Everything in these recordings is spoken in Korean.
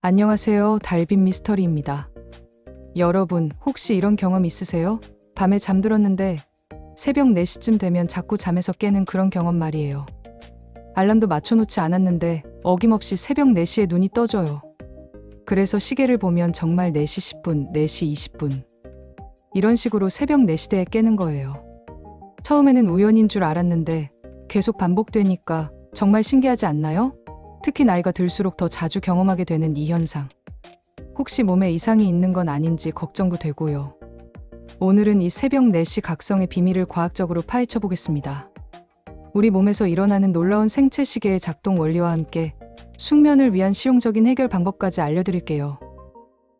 안녕하세요. 달빛 미스터리입니다. 여러분, 혹시 이런 경험 있으세요? 밤에 잠들었는데 새벽 4시쯤 되면 자꾸 잠에서 깨는 그런 경험 말이에요. 알람도 맞춰놓지 않았는데 어김없이 새벽 4시에 눈이 떠져요. 그래서 시계를 보면 정말 4시 10분, 4시 20분. 이런 식으로 새벽 4시대에 깨는 거예요. 처음에는 우연인 줄 알았는데 계속 반복되니까 정말 신기하지 않나요? 특히 나이가 들수록 더 자주 경험하게 되는 이 현상. 혹시 몸에 이상이 있는 건 아닌지 걱정도 되고요. 오늘은 이 새벽 4시 각성의 비밀을 과학적으로 파헤쳐 보겠습니다. 우리 몸에서 일어나는 놀라운 생체 시계의 작동 원리와 함께 숙면을 위한 실용적인 해결 방법까지 알려드릴게요.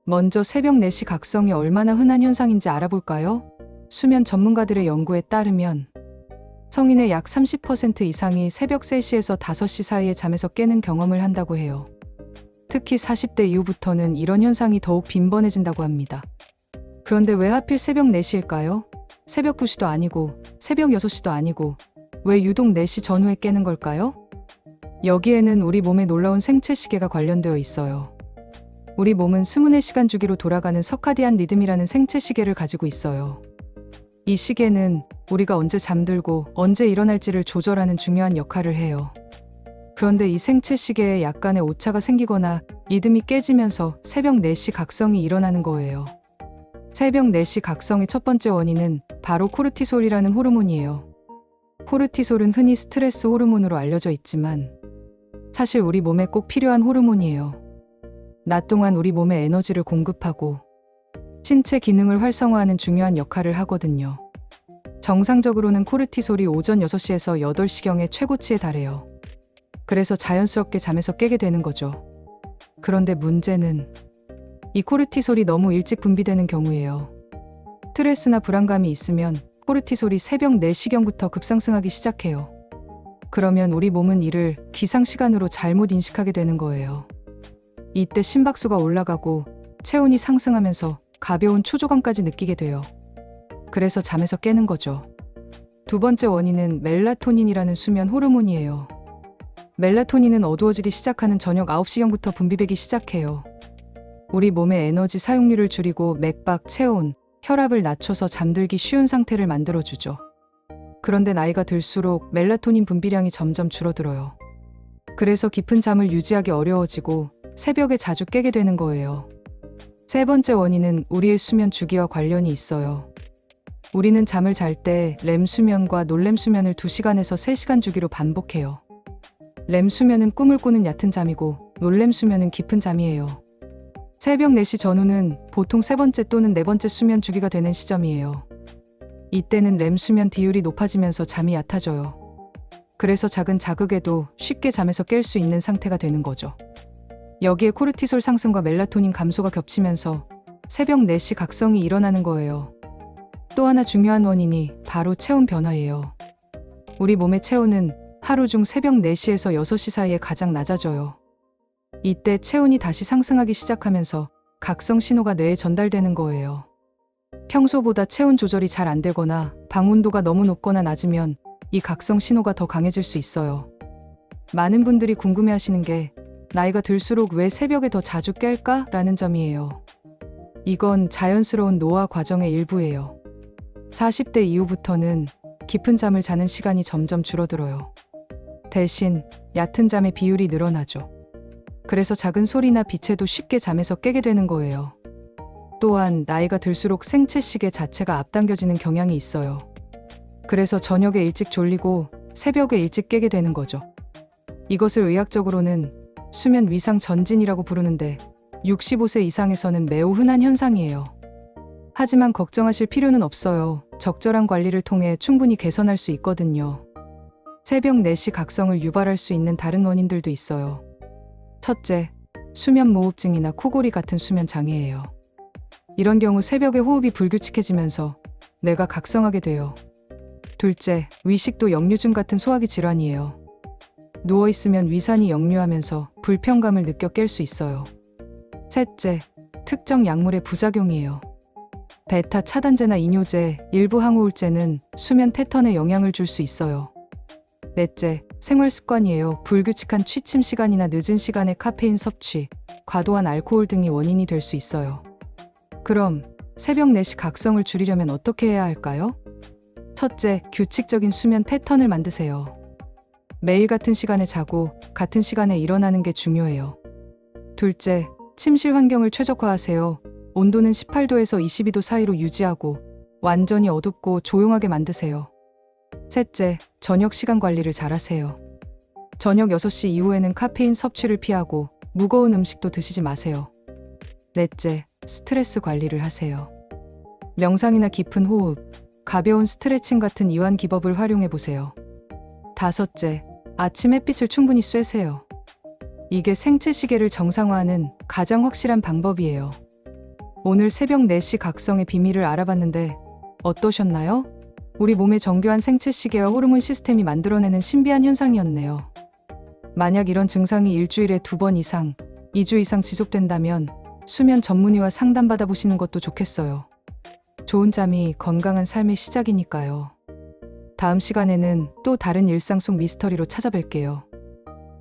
먼저 새벽 4시 각성이 얼마나 흔한 현상인지 알아볼까요? 수면 전문가들의 연구에 따르면 성인의 약 30% 이상이 새벽 3시에서 5시 사이에 잠에서 깨는 경험을 한다고 해요. 특히 40대 이후부터는 이런 현상이 더욱 빈번해진다고 합니다. 그런데 왜 하필 새벽 4시일까요? 새벽 2시도 아니고 새벽 6시도 아니고 왜 유독 4시 전후에 깨는 걸까요? 여기에는 우리 몸의 놀라운 생체 시계가 관련되어 있어요. 우리 몸은 수문의 시간 주기로 돌아가는 서카디안 리듬이라는 생체 시계를 가지고 있어요. 이 시계는 우리가 언제 잠들고 언제 일어날지를 조절하는 중요한 역할을 해요. 그런데 이 생체 시계에 약간의 오차가 생기거나 리듬이 깨지면서 새벽 4시 각성이 일어나는 거예요. 새벽 4시 각성의 첫 번째 원인은 바로 코르티솔이라는 호르몬이에요. 코르티솔은 흔히 스트레스 호르몬으로 알려져 있지만 사실 우리 몸에 꼭 필요한 호르몬이에요. 낮 동안 우리 몸에 에너지를 공급하고 신체 기능을 활성화하는 중요한 역할을 하거든요. 정상적으로는 코르티솔이 오전 6시에서 8시경에 최고치에 달해요. 그래서 자연스럽게 잠에서 깨게 되는 거죠. 그런데 문제는 이 코르티솔이 너무 일찍 분비되는 경우예요. 스트레스나 불안감이 있으면 코르티솔이 새벽 4시경부터 급상승하기 시작해요. 그러면 우리 몸은 이를 기상시간으로 잘못 인식하게 되는 거예요. 이때 심박수가 올라가고 체온이 상승하면서 가벼운 초조감까지 느끼게 돼요. 그래서 잠에서 깨는 거죠. 두 번째 원인은 멜라토닌이라는 수면 호르몬이에요. 멜라토닌은 어두워지기 시작하는 저녁 9시경부터 분비되기 시작해요. 우리 몸의 에너지 사용률을 줄이고 맥박, 체온, 혈압을 낮춰서 잠들기 쉬운 상태를 만들어주죠. 그런데 나이가 들수록 멜라토닌 분비량이 점점 줄어들어요. 그래서 깊은 잠을 유지하기 어려워지고 새벽에 자주 깨게 되는 거예요. 세 번째 원인은 우리의 수면 주기와 관련이 있어요. 우리는 잠을 잘 때 렘 수면과 놀렘 수면을 2시간에서 3시간 주기로 반복해요. 렘 수면은 꿈을 꾸는 얕은 잠이고 놀렘 수면은 깊은 잠이에요. 새벽 4시 전후는 보통 세 번째 또는 네 번째 수면 주기가 되는 시점이에요. 이때는 렘 수면 비율이 높아지면서 잠이 얕아져요. 그래서 작은 자극에도 쉽게 잠에서 깰 수 있는 상태가 되는 거죠. 여기에 코르티솔 상승과 멜라토닌 감소가 겹치면서 새벽 4시 각성이 일어나는 거예요. 또 하나 중요한 원인이 바로 체온 변화예요. 우리 몸의 체온은 하루 중 새벽 4시에서 6시 사이에 가장 낮아져요. 이때 체온이 다시 상승하기 시작하면서 각성 신호가 뇌에 전달되는 거예요. 평소보다 체온 조절이 잘 안 되거나 방 온도가 너무 높거나 낮으면 이 각성 신호가 더 강해질 수 있어요. 많은 분들이 궁금해하시는 게 나이가 들수록 왜 새벽에 더 자주 깰까? 라는 점이에요. 이건 자연스러운 노화 과정의 일부예요. 40대 이후부터는 깊은 잠을 자는 시간이 점점 줄어들어요. 대신 얕은 잠의 비율이 늘어나죠. 그래서 작은 소리나 빛에도 쉽게 잠에서 깨게 되는 거예요. 또한 나이가 들수록 생체 시계 자체가 앞당겨지는 경향이 있어요. 그래서 저녁에 일찍 졸리고 새벽에 일찍 깨게 되는 거죠. 이것을 의학적으로는 수면 위상 전진이라고 부르는데 65세 이상에서는 매우 흔한 현상이에요. 하지만 걱정하실 필요는 없어요. 적절한 관리를 통해 충분히 개선할 수 있거든요. 새벽 4시 각성을 유발할 수 있는 다른 원인들도 있어요. 첫째, 수면 무호흡증이나 코골이 같은 수면 장애예요. 이런 경우 새벽에 호흡이 불규칙해지면서 뇌가 각성하게 돼요. 둘째, 위식도 역류증 같은 소화기 질환이에요. 누워있으면 위산이 역류하면서 불편감을 느껴 깰 수 있어요. 셋째, 특정 약물의 부작용이에요. 베타 차단제나 이뇨제, 일부 항우울제는 수면 패턴에 영향을 줄 수 있어요. 넷째, 생활 습관이에요. 불규칙한 취침 시간이나 늦은 시간에 카페인 섭취, 과도한 알코올 등이 원인이 될 수 있어요. 그럼 새벽 4시 각성을 줄이려면 어떻게 해야 할까요? 첫째, 규칙적인 수면 패턴을 만드세요. 매일 같은 시간에 자고 같은 시간에 일어나는 게 중요해요. 둘째, 침실 환경을 최적화하세요. 온도는 18도에서 22도 사이로 유지하고 완전히 어둡고 조용하게 만드세요. 셋째, 저녁 시간 관리를 잘하세요. 저녁 6시 이후에는 카페인 섭취를 피하고 무거운 음식도 드시지 마세요. 넷째, 스트레스 관리를 하세요. 명상이나 깊은 호흡, 가벼운 스트레칭 같은 이완 기법을 활용해 보세요. 다섯째, 아침 햇빛을 충분히 쐬세요. 이게 생체 시계를 정상화하는 가장 확실한 방법이에요. 오늘 새벽 4시 각성의 비밀을 알아봤는데 어떠셨나요? 우리 몸의 정교한 생체 시계와 호르몬 시스템이 만들어내는 신비한 현상이었네요. 만약 이런 증상이 일주일에 2번 이상, 2주 이상 지속된다면 수면 전문의와 상담받아 보시는 것도 좋겠어요. 좋은 잠이 건강한 삶의 시작이니까요. 다음 시간에는 또 다른 일상 속 미스터리로 찾아뵐게요.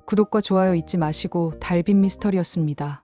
구독과 좋아요 잊지 마시고 달빛 미스터리였습니다.